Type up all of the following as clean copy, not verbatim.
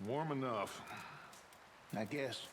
Warm enough. I guess.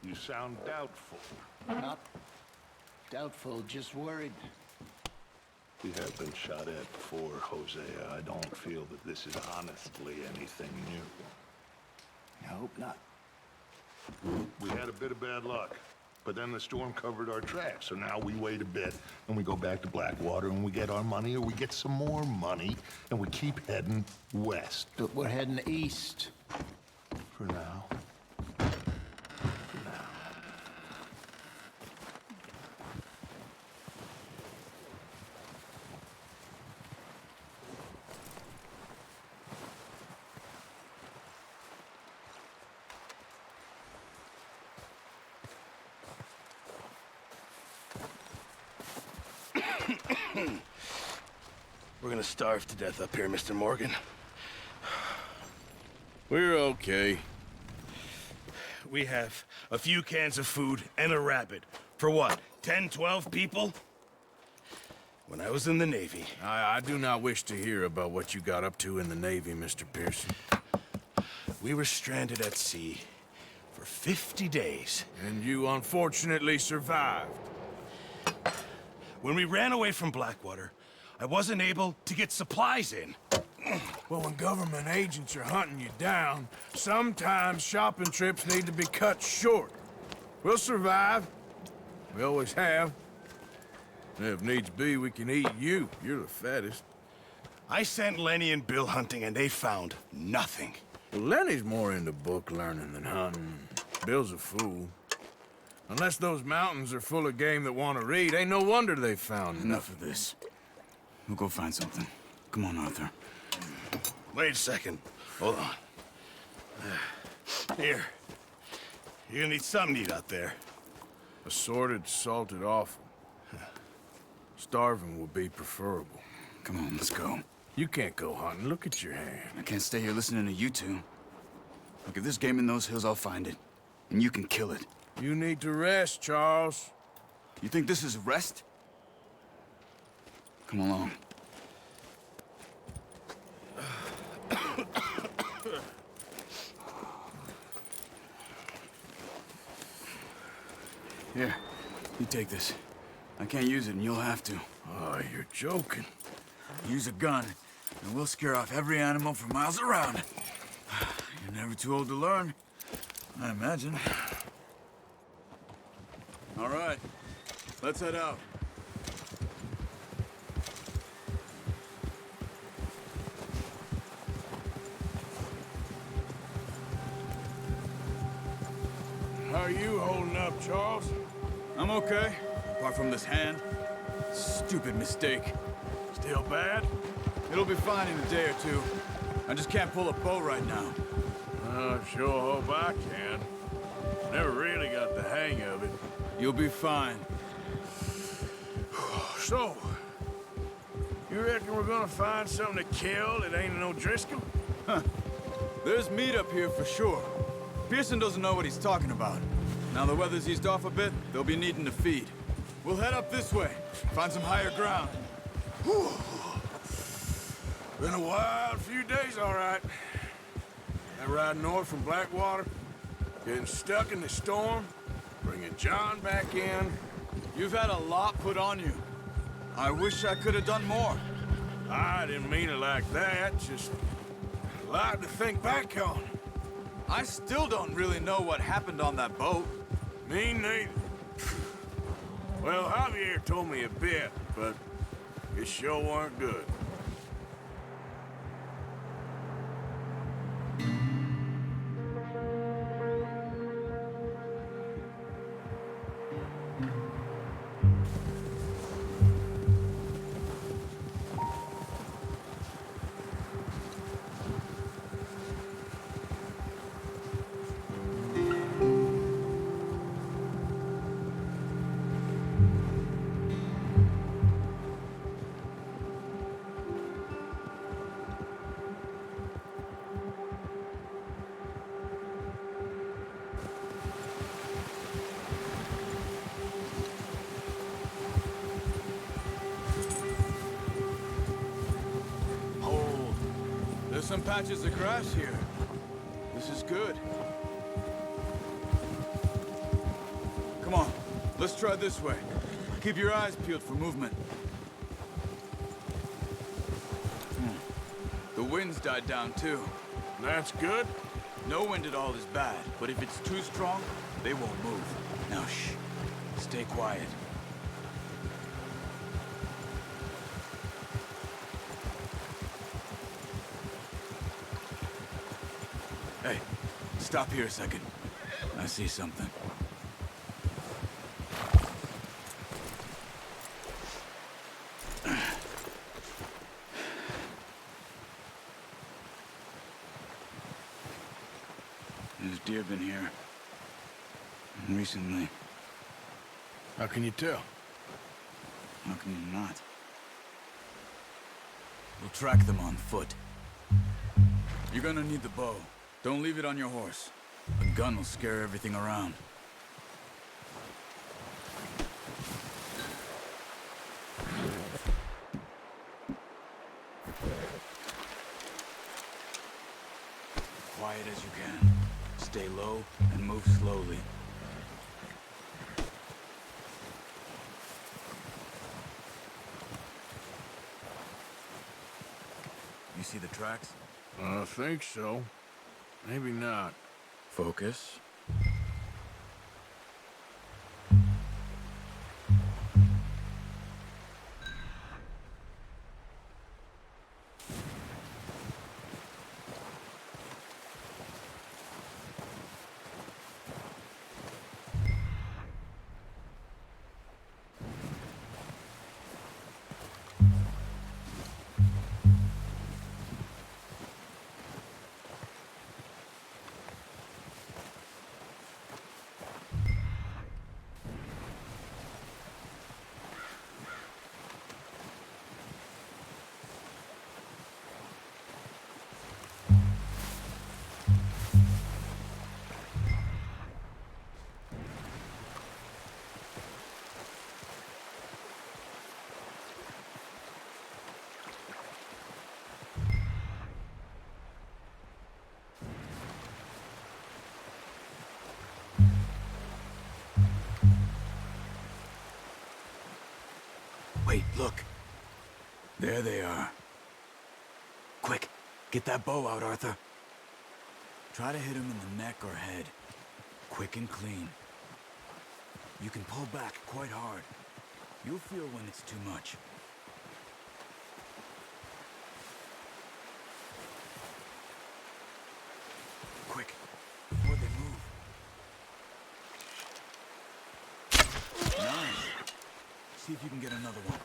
You sound doubtful. Not doubtful, just worried. We have been shot at before, Hosea. I don't feel that this is honestly anything new. I hope not. We had a bit of bad luck, but then the storm covered our tracks, so now we wait a bit, and we go back to Blackwater, and we get our money, or we get some more money, and we keep heading west. But we're heading east. For now. We're gonna starve to death up here, Mr. Morgan. We're okay. We have a few cans of food and a rabbit. For what, 10, 12 people? When I was in the Navy... I do not wish to hear about what you got up to in the Navy, Mr. Pearson. We were stranded at sea for 50 days. And you unfortunately survived. When we ran away from Blackwater, I wasn't able to get supplies in. Well, when government agents are hunting you down, sometimes shopping trips need to be cut short. We'll survive. We always have. And if needs be, we can eat you. You're the fattest. I sent Lenny and Bill hunting, and they found nothing. Well, Lenny's more into book learning than hunting. Bill's a fool. Unless those mountains are full of game that want to read, ain't no wonder they found Enough of this. We'll go find something. Come on, Arthur. Wait a second. Hold on. Here. You're gonna need something to eat out there. Assorted, salted offal. Starving would be preferable. Come on, let's go. You can't go hunting. Look at your hand. I can't stay here listening to you two. Look, if there's game in those hills, I'll find it. And you can kill it. You need to rest, Charles. You think this is rest? Come along. Here, you take this. I can't use it, and you'll have to. Oh, you're joking. Use a gun, and we'll scare off every animal for miles around. You're never too old to learn, I imagine. All right, let's head out. How are you holding up, Charles? I'm okay, apart from this hand. Stupid mistake. Still bad? It'll be fine in a day or two. I just can't pull a bow right now. I sure hope I can. Never really got the hang of it. You'll be fine. So, you reckon we're gonna find something to kill that ain't no Driscoll? There's meat up here for sure. Pearson doesn't know what he's talking about. Now the weather's eased off a bit, they'll be needing to feed. We'll head up this way, find some higher ground. Whew. Been a wild few days, all right. That ride north from Blackwater, getting stuck in the storm, bringing John back in. You've had a lot put on you. I wish I could have done more. I didn't mean it like that, just a lot to think back on. I still don't really know what happened on that boat. Me neither. Well, Javier told me a bit, but it sure weren't good. some patches of grass here. This is good. Come on, let's try this way. Keep your eyes peeled for movement. The wind's died down too. That's good. No wind at all is bad, but if it's too strong, they won't move. Now shh, stay quiet. Hey, stop here a second. I see something. There's deer been here. Recently. How can you tell? How can you not? We'll track them on foot. You're gonna need the bow. Don't leave it on your horse. A gun will scare everything around. Quiet as you can. Stay low and move slowly. You see the tracks? I think so. Maybe not. Focus. Wait, look. There they are. Quick, get that bow out, Arthur. Try to hit him in the neck or head. Quick and clean. You can pull back quite hard. You'll feel when it's too much. Quick, before they move. Nice. See if you can get another one.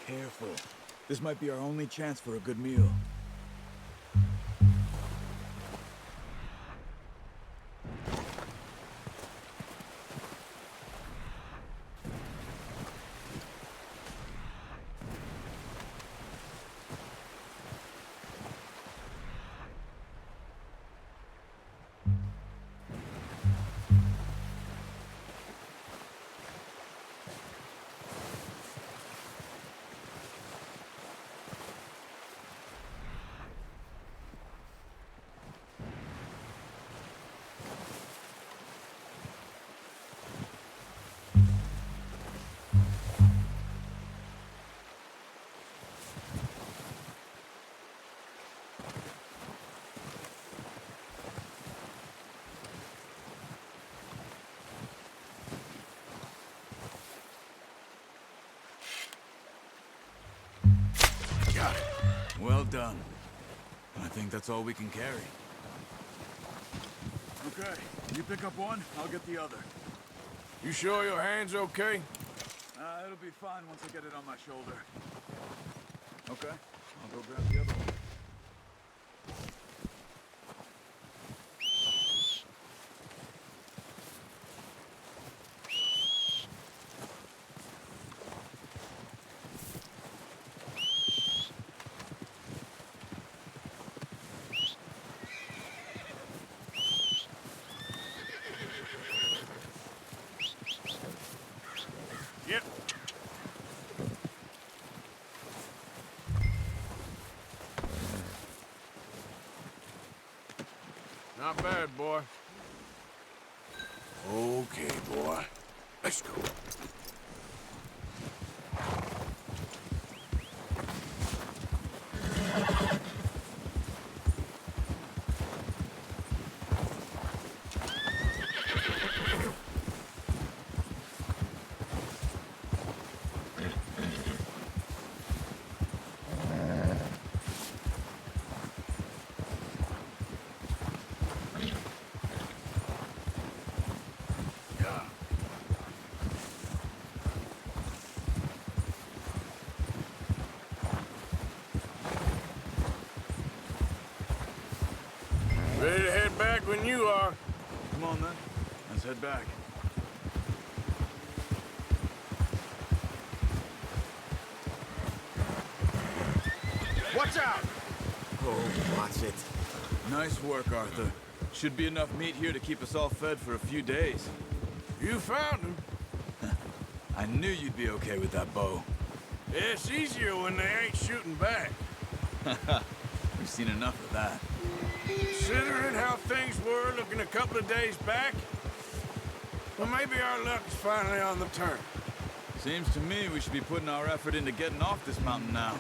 Careful. This might be our only chance for a good meal. Well done. I think that's all we can carry. Okay, you pick up one, I'll get the other. You sure your hand's okay? It'll be fine once I get it on my shoulder. Okay, I'll go grab the other one. Yep. Not bad, boy. Okay, boy. Let's go. Ready to head back when you are. Come on then, let's head back. Watch out! Oh, watch it. Nice work, Arthur. Should be enough meat here to keep us all fed for a few days. You found him. I knew you'd be okay with that bow. It's easier when they ain't shooting back. We've seen enough of that. Considering how things were looking a couple of days back, well, maybe our luck is finally on the turn. Seems to me we should be putting our effort into getting off this mountain now.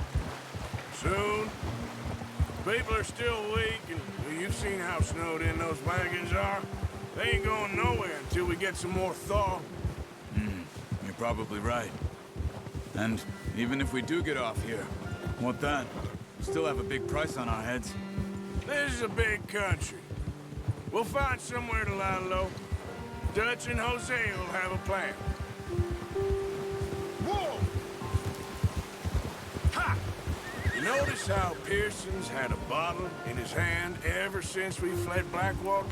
Soon. People are still weak, and well, you've seen how snowed in those wagons are. They ain't going nowhere until we get some more thaw. You're probably right. And even if we do get off here, what then? We still have a big price on our heads. This is a big country. We'll find somewhere to lie low. Dutch and Jose will have a plan. Whoa! Ha! You notice how Pearson's had a bottle in his hand ever since we fled Blackwater?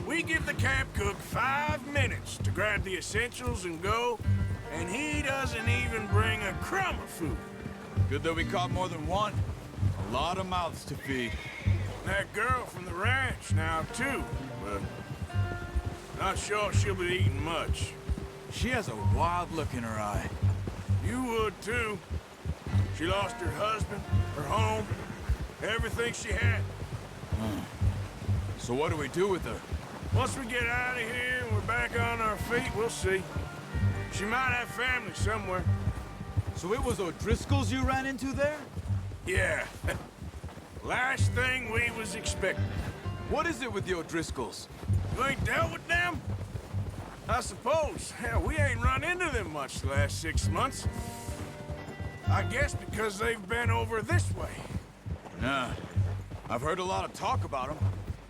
We give the camp cook 5 minutes to grab the essentials and go, and he doesn't even bring a crumb of food. Good that we caught more than one. A lot of mouths to feed. That girl from the ranch now, too, but not sure she'll be eating much. She has a wild look in her eye. You would, too. She lost her husband, her home, everything she had. So what do we do with her? Once we get out of here and we're back on our feet, we'll see. She might have family somewhere. So it was O'Driscoll's you ran into there? Yeah. Last thing we was expecting. What is it with the O'Driscolls? You ain't dealt with them? I suppose. Hell, we ain't run into them much the last 6 months. I guess because they've been over this way. Yeah. I've heard a lot of talk about them.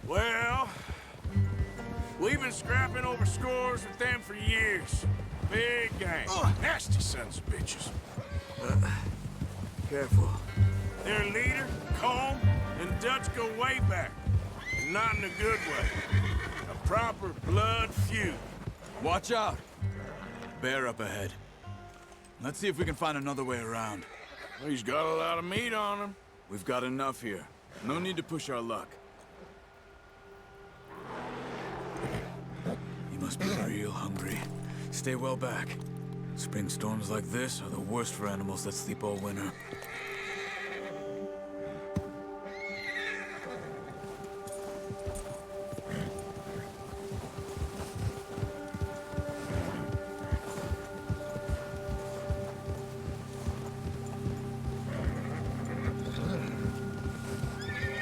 Well, we've been scrapping over scores with them for years. Big gang. Nasty sons of bitches. Careful. Their leader, Colm, and Dutch go way back. And not in a good way. A proper blood feud. Watch out. Bear up ahead. Let's see if we can find another way around. He's got a lot of meat on him. We've got enough here. No need to push our luck. He must be real hungry. Stay well back. Spring storms like this are the worst for animals that sleep all winter.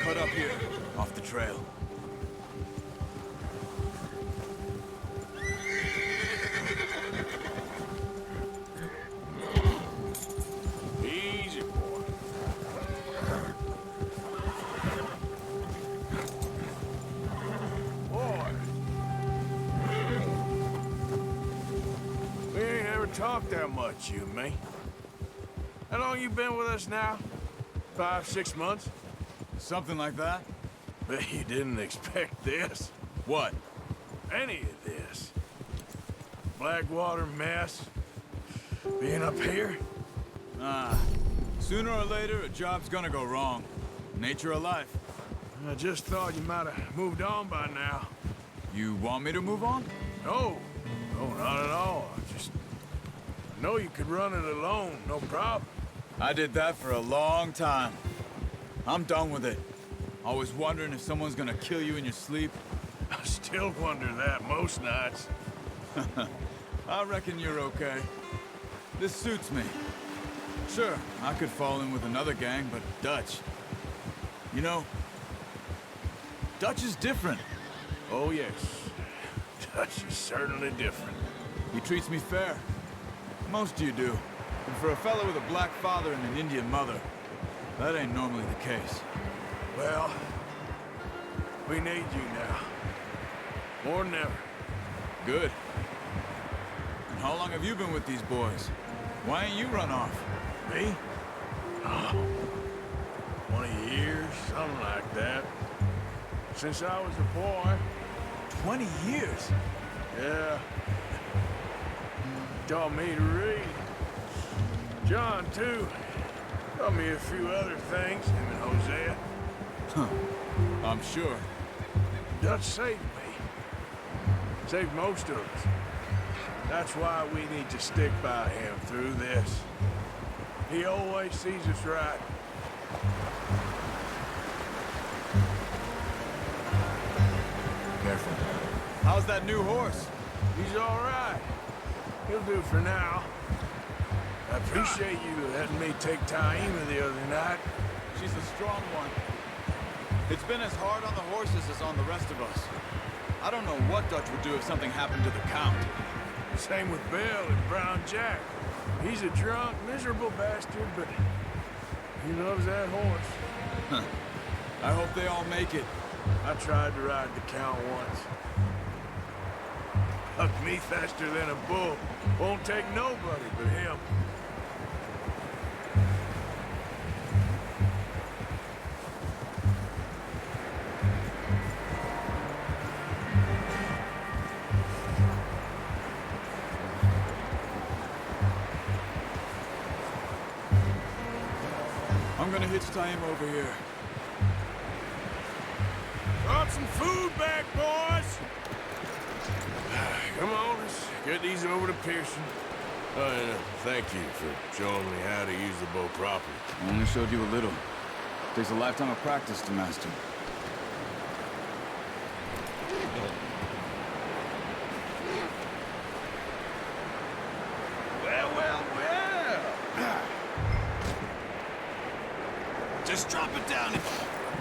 Cut up here, off the trail. Easy, boy. talk that much, you and me. How long you been with us now? 5, 6 months? Something like that? Bet you didn't expect this. What? Any of this. Blackwater mess. Being up here? Sooner or later, a job's gonna go wrong. Nature of life. I just thought you might have moved on by now. You want me to move on? No. No, not at all. I know you could run it alone, no problem. I did that for a long time. I'm done with it. Always wondering if someone's gonna kill you in your sleep. I still wonder that most nights. I reckon you're okay. This suits me. Sure, I could fall in with another gang, but Dutch... You know, Dutch is different. Oh, yes. Dutch is certainly different. He treats me fair. Most of you do. And for a fellow with a black father and an Indian mother, that ain't normally the case. Well, we need you now. More than ever. Good. And how long have you been with these boys? Why ain't you run off? Me? Oh, 20 years, something like that. Since I was a boy. 20 years? Yeah. Taught me to read. John, too. Taught me a few other things, him and Hosea. I'm sure. Dutch saved me. Saved most of us. That's why we need to stick by him through this. He always sees us right. Careful. How's that new horse? He's all right. He'll do for now. I appreciate you letting me take Taima the other night. She's a strong one. It's been as hard on the horses as on the rest of us. I don't know what Dutch would do if something happened to the Count. Same with Bill and Brown Jack. He's a drunk, miserable bastard, but he loves that horse. I hope they all make it. I tried to ride the Count once. Hucked me faster than a bull. Won't take nobody but him. I'm gonna hitch Taima over here. Brought some food back, boys! Come on, let's get these over to Pearson. And thank you for showing me how to use the bow properly. I only showed you a little. Takes a lifetime of practice to master. Well, well, well. Just drop it down.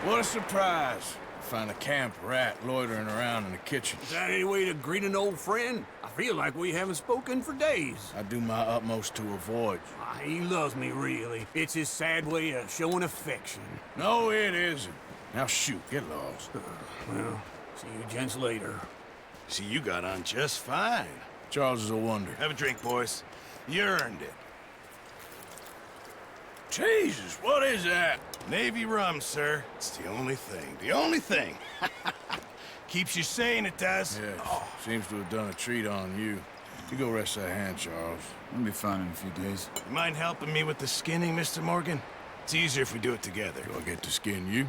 What a surprise. Find a camp rat loitering around in the kitchen. Is that any way to greet an old friend? I feel like we haven't spoken for days. I do my utmost to avoid you. He loves me, really. It's his sad way of showing affection. No, it isn't. Now shoot, get lost. Well, see you gents later. See, you got on just fine. Charles is a wonder. Have a drink, boys. You earned it. Jesus, what is that? Navy rum, sir. It's the only thing. The only thing. Keeps you sane, it does. Yes, seems to have done a treat on you. You go rest that hand, Charles. I'll be fine in a few days. You mind helping me with the skinning, Mr. Morgan? It's easier if we do it together. Do I get to skin you?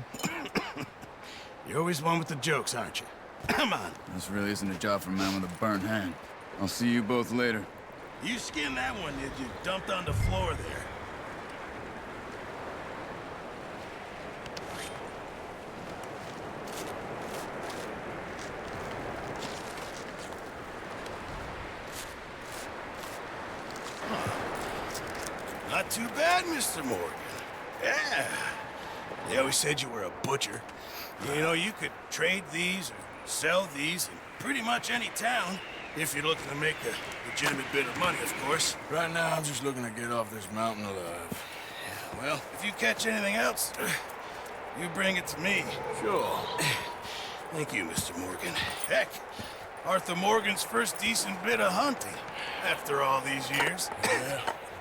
You're always one with the jokes, aren't you? Come on. This really isn't a job for a man with a burnt hand. I'll see you both later. You skinned that one, did you? Dumped on the floor there. Not too bad, Mr. Morgan. Yeah. They always said you were a butcher. You know, you could trade these or sell these in pretty much any town if you're looking to make a legitimate bit of money, of course. Right now, I'm just looking to get off this mountain alive. Well, if you catch anything else, you bring it to me. Sure. Thank you, Mr. Morgan. Heck, Arthur Morgan's first decent bit of hunting after all these years. Yeah,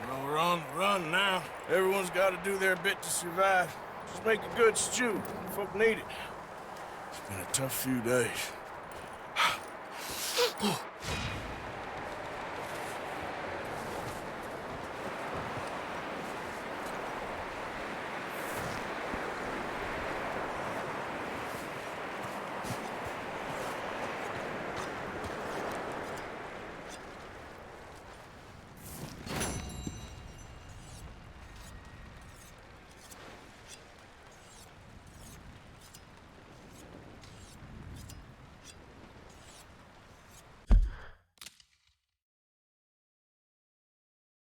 well, we're on the run now. Everyone's got to do their bit to survive. Just make a good stew. Folk need it. It's been a tough few days.